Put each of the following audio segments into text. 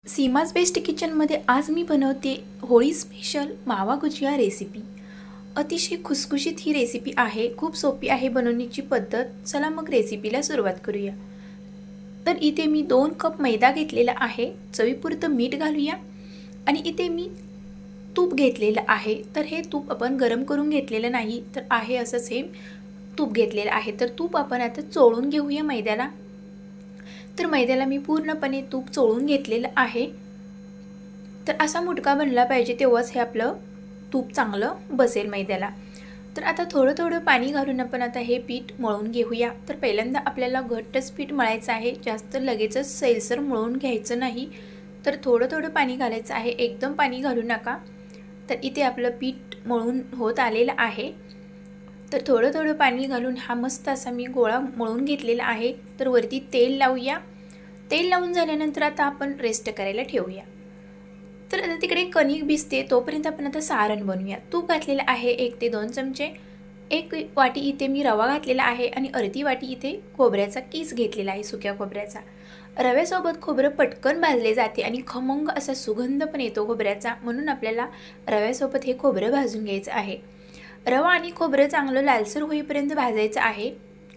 Seema's best किचनमध्ये आज मी बनवते होळी स्पेशल मावा गुजिया रेसिपी। अतिशय खुसखुशीत ही रेसिपी आहे, खूप सोपी आहे बनवण्याची पद्धत। चला मग रेसिपीला सुरुवात करूया। तर इथे मी 2 कप मैदा घेतलेला आहे, चवीपुरतं मीठ घालूया आणि इथे मी तूप घेतलेलं आहे। तर हे तूप आपण गरम करून घेतलेलं नाही, तर आहे असंच हे तूप घेतलेलं आहे। तर तूप आपण आता चोळून घेऊया मैद्याला। तर मैद्याला मी पूर्णपणे तूप चोळून घेतलेलं आहे। तर असा मुटका बनला पाहिजे, तेव्हाच हे आपलं तूप चांगलं बसेल मैद्याला। तर आता थोडं थोडं पाणी घालून आपण आता हे पीठ मळून घेऊया। तर पहिल्यांदा आपल्याला घट्टच पीठ मळायचं आहे, जास्त लगेचच सैलसर मळून घ्यायचं नाही। तर थोडं थोडं पाणी घालायचं आहे, एकदम पाणी घालू नका। तर इथे आपलं पीठ मळून होत आलेलं आहे। तर थोडं थोडं पाणी घालून हा मस्त असा मी गोळा मळून घेतलेला आहे। तर वरती तेल लावूया। तेल लावून झाल्यानंतर आता आपण रेस्ट करायला ठेवूया। तर आता तिकडे कणिक भिजते, तोपर्यंत आपण आता सारण बनवूया। तूप घातलेलं आहे 1 ते 2 चमचे। 1 वाटी इथे मी रवा घातलेला आहे आणि अर्धी वाटी इथे खोबऱ्याचा कीस घेतलेला आहे, सुक्या खोबऱ्याचा। रव्यासोबत खोबरं पटकन भाजले जाते आणि खमंग असा सुगंध पण येतो खोबऱ्याचा, म्हणून आपल्याला रव्यासोबत हे खोबरं भाजून घ्यायचं आहे। रवा आणि खोबरं चांगलं लालसर होईपर्यंत भाजायचं आहे,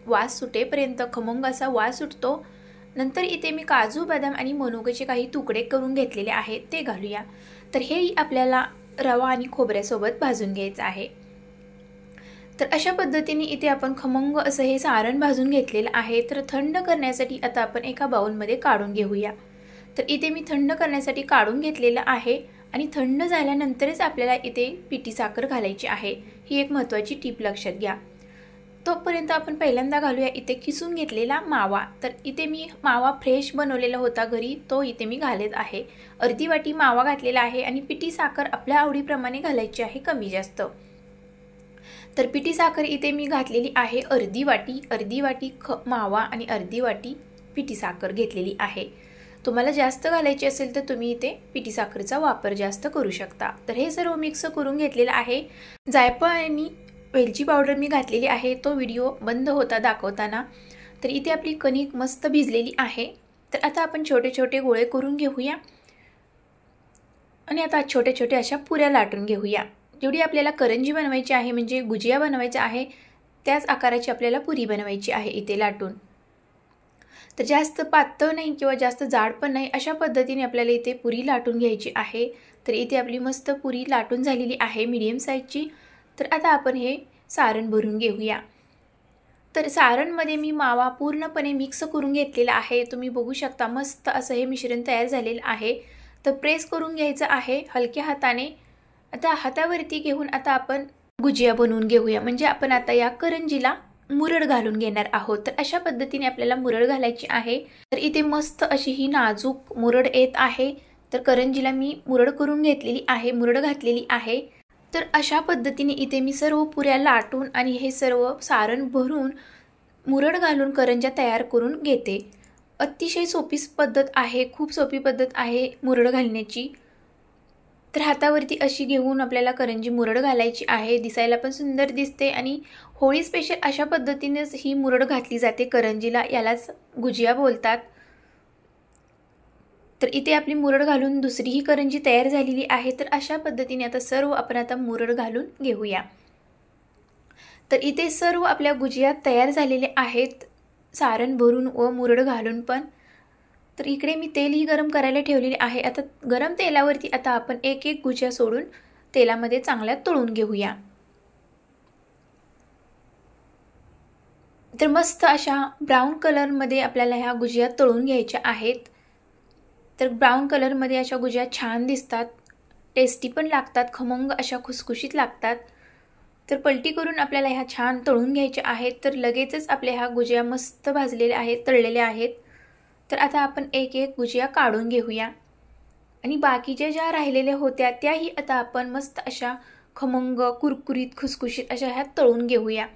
वास सुटेपर्यंत। खमंग असा वास सुटतो। नंतर इथे मी काजू बदाम आणि मनुकेचे काही तुकडे करून घेतलेले आहेत, ते घालूया। तर हे आपल्याला रवा आणि खोबऱ्यासोबत भाजून घ्यायचं आहे। तर अशा पद्धतीने इथे आपण खमंग असं हे सारण भाजून घेतलेलं आहे। तर थंड करण्यासाठी आता आपण एका बाउलमध्ये काढून घेऊया। तर इथे मी थंड करण्यासाठी काढून घेतलेलं आहे आणि थंड झाल्यानंतरच आपल्याला इथे पिठी साखर घालायची आहे। ही एक महत्त्वाची टिप लक्षात घ्या। तोपर्यंत आपण पहिल्यांदा घालूया इथे किसून घेतलेला मावा। तर इथे मी मावा फ्रेश बनवलेला होता घरी, तो इथे मी घालत आहे। अर्धी वाटी मावा घातलेला आहे आणि पिठी साखर आपल्या आवडीप्रमाणे घालायची आहे, कमी जास्त। तर पिठी साखर इथे मी घातलेली आहे अर्धी वाटी मावा आणि अर्धी वाटी पिठी साखर घेतलेली आहे। तुम्हाला जास्त घालायची असेल तर तुम्ही इथे पिठी साखरेचा वापर जास्त करू शकता। तर हे सर्व मिक्स करून घेतलेलं आहे। जायफळ आणि वेलची पावडर मी घातलेली आहे, तो व्हिडिओ बंद होता दाखवताना। तर इथे आपली कणिक मस्त भिजलेली आहे। तर आता आपण छोटे छोटे गोळे करून घेऊया आणि आता छोटे छोटे अशा पुऱ्या लाटून घेऊया। जेवढी आपल्याला करंजी बनवायची आहे, म्हणजे गुजिया बनवायची आहे, त्याच आकाराची आपल्याला पुरी बनवायची आहे इथे लाटून। तर जास्त पातळ नाही किंवा जास्त जाड पण नाही, अशा पद्धतीने आपल्याला इथे पुरी लाटून घ्यायची आहे। तर इथे आपली मस्त पुरी लाटून झालेली आहे मीडियम साईजची। तर आता आपण हे सारण भरून घेऊया। तर सारणमध्ये मी मावा पूर्णपणे मिक्स करून घेतलेला आहे, तुम्ही बघू शकता। मस्त असं हे मिश्रण तयार झालेलं आहे। तर प्रेस करून घ्यायचं आहे हलक्या हाताने। आता हातावरती घेऊन आता आपण गुजिया बनवून घेऊया, म्हणजे आपण आता या करंजीला मुरड घालून घेणार आहोत। तर अशा पद्धतीने आपल्याला मुरड घालायची आहे। तर इथे मस्त अशी ही नाजूक मुरड येत आहे। तर करंजीला मी मुरड करून घेतलेली आहे, मुरड घातलेली आहे। तर अशा पद्धतीने इथे मी सर्व पुऱ्या लाटून आणि हे सर्व सारण भरून मुरड घालून करंज्या तयार करून घेते। अतिशय सोपी पद्धत आहे, खूप सोपी पद्धत आहे मुरड घालण्याची। तर हातावरती अशी घेऊन आपल्याला करंजी मुरड घालायची आहे, दिसायला पण सुंदर दिसते आणि होळी स्पेशल अशा पद्धतीनेच ही मुरड घातली जाते करंजीला, यालाच गुजिया बोलतात। तर इथे आपली मुरड घालून दुसरी ही करंजी तयार झालेली आहे। तर अशा पद्धतीने आता सर्व आपण आता मुरड घालून घेऊया। तर इथे सर्व आपल्या गुजिया तयार झालेले आहेत, सारण भरून व मुरड घालून पण। तर इकडे मी तेलही गरम करायला ठेवलेले आहे। आता गरम तेलावरती आता आपण एक एक गुजिया सोडून तेलामध्ये चांगल्या तळून घेऊया। तर मस्त अशा ब्राऊन कलरमध्ये आपल्याला ह्या गुजिया तळून घ्यायच्या आहेत। तर ब्राऊन कलरमध्ये अशा गुजिया छान दिसतात, टेस्टी पण लागतात, खमंग अशा खुसखुशीत लागतात। तर पलटी करून आपल्याला ह्या छान तळून घ्यायच्या आहेत। तर लगेचच आपल्या ह्या गुजिया मस्त भाजलेल्या आहेत, तळलेल्या आहेत। तर आता आपण एक एक गुजिया काढून घेऊया आणि बाकीच्या ज्या राहिलेल्या होत्या त्याही आता आपण मस्त अशा खमंग कुरकुरीत खुसखुशीत अशा ह्या तळून घेऊया।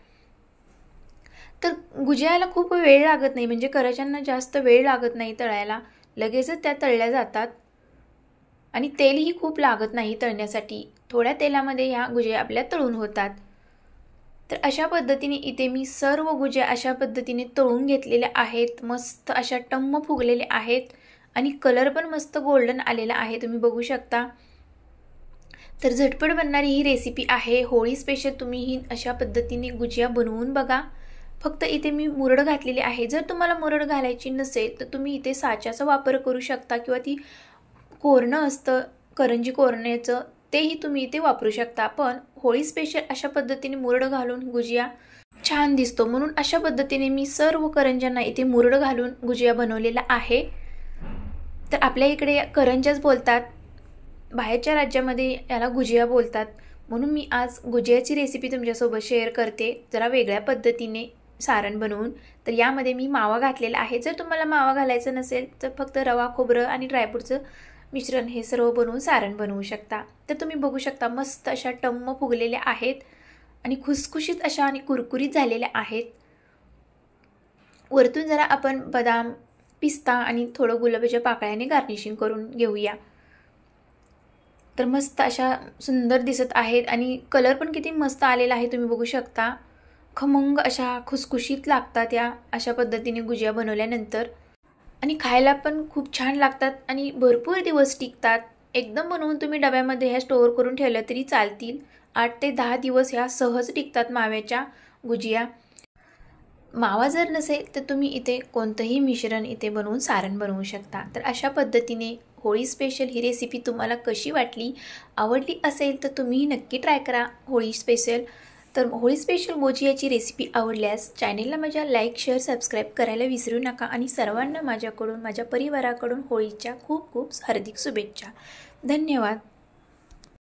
तर गुजियाला खूप वेळ लागत नाही, म्हणजे करंज्यांना जास्त वेळ लागत नाही तळायला, लगेचच त्या तळल्या जातात आणि तेलही खूप लागत नाही तळण्यासाठी। थोड्या तेलामध्ये ह्या गुजिया आपल्या तळून होतात। तर अशा पद्धतीने इथे मी सर्व गुजिया अशा पद्धतीने तळून घेतलेल्या आहेत, मस्त अशा टम्म फुगलेल्या आहेत आणि कलर पण मस्त गोल्डन आलेला आहे, तुम्ही बघू शकता। तर झटपट बनणारी ही रेसिपी आहे, होळी स्पेशल। तुम्ही ही अशा पद्धतीने गुजिया बनवून बघा। फक्त इथे मी मुरड घातलेली आहे। जर तुम्हाला मुरड घालायची नसेल तर तुम्ही इथे साच्याचा वापर करू शकता किंवा ती कोरणं असतं करंजी कोरण्याचं, तेही तुम्ही इथे वापरू शकता। पण होळी स्पेशल अशा पद्धतीने मुरड घालून गुजिया छान दिसतो, म्हणून अशा पद्धतीने मी सर्व करंज्यांना इथे मुरड घालून गुजिया बनवलेला आहे। तर आपल्या इकडे करंजाच बोलतात, बाहेरच्या राज्यामध्ये याला गुजिया बोलतात, म्हणून मी आज गुजियाची रेसिपी तुमच्यासोबत शेअर करते, जरा वेगळ्या पद्धतीने सारण बनवून। तर यामध्ये मी मावा घातलेला आहे। जर तुम्हाला मावा घालायचा नसेल तर फक्त रवा, खोबरं आणि ड्रायफ्रूटचं मिश्रण हे सर्व बनवून सारण बनवू शकता। तर तुम्ही बघू शकता मस्त अशा टम्म फुगलेल्या आहेत आणि खुसखुशीत अशा आणि कुरकुरीत झालेल्या आहेत। वरतून जरा आपण बदाम, पिस्ता आणि थोडं गुलाबाच्या पाकळ्याने गार्निशिंग करून घेऊया। तर मस्त अशा सुंदर दिसत आहेत आणि कलर पण किती मस्त आलेला आहे, तुम्ही बघू शकता। खमंग अशा खुसखुशीत लागतात या अशा पद्धतीने गुजिया बनवल्यानंतर, आणि खायला पण खूप छान लागतात आणि भरपूर दिवस टिकतात। एकदम बनवून तुम्ही डब्यामध्ये ह्या स्टोअर करून ठेवलं तरी चालतील। 8 ते 10 दिवस ह्या सहज टिकतात माव्याच्या गुजिया। मावा जर नसेल तर तुम्ही इथे कोणतंही मिश्रण इथे बनवून सारण बनवू शकता। तर अशा पद्धतीने होळी स्पेशल ही रेसिपी तुम्हाला कशी वाटली, आवडली असेल तर तुम्ही नक्की ट्राय करा होळी स्पेशल। तर होळी स्पेशल गुजियाची रेसिपी आवडल्यास चॅनेलला माझ्या लाईक, शेअर, सबस्क्राईब करायला विसरू नका आणि सर्वांना माझ्याकडून, माझ्या परिवाराकडून होळीच्या खूप खूप हार्दिक शुभेच्छा। धन्यवाद।